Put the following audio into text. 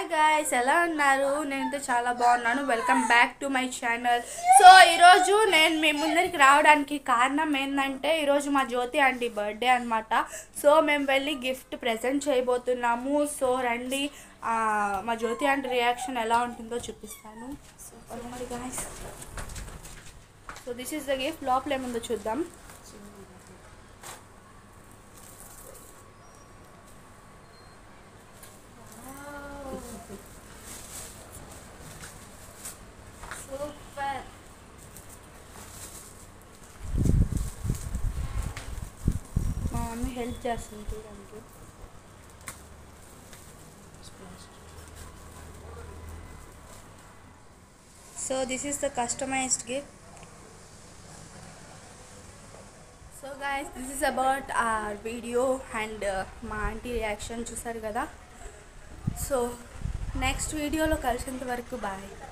Hi guys, ఎలా ఉన్నారు? నేనైతే చాలా బాగున్నాను. Welcome back to my channel. So ఈరోజు నేను మీ ముందరికి రావడానికి కారణం ఏంటంటే, ఈరోజు మా జ్యోతి ఆంటీ బర్త్డే అనమాట. సో మేము వెళ్ళి గిఫ్ట్ ప్రజెంట్ చేయబోతున్నాము. సో రండి, మా జ్యోతి ఆంటీ రియాక్షన్ ఎలా ఉంటుందో చూపిస్తాను. So guys, so this is the gift. లోపల ఏముందో చూద్దాం. సూపర్. మా మమ్మీ హెల్ప్ చేస్తుంది చూడండి. So this is the customised gift. So guys, this is about our video and మా ఆంటీ రియాక్షన్ చూసారు కదా. సో నెక్స్ట్ వీడియోలో కలిసేంత వరకు బాయ్.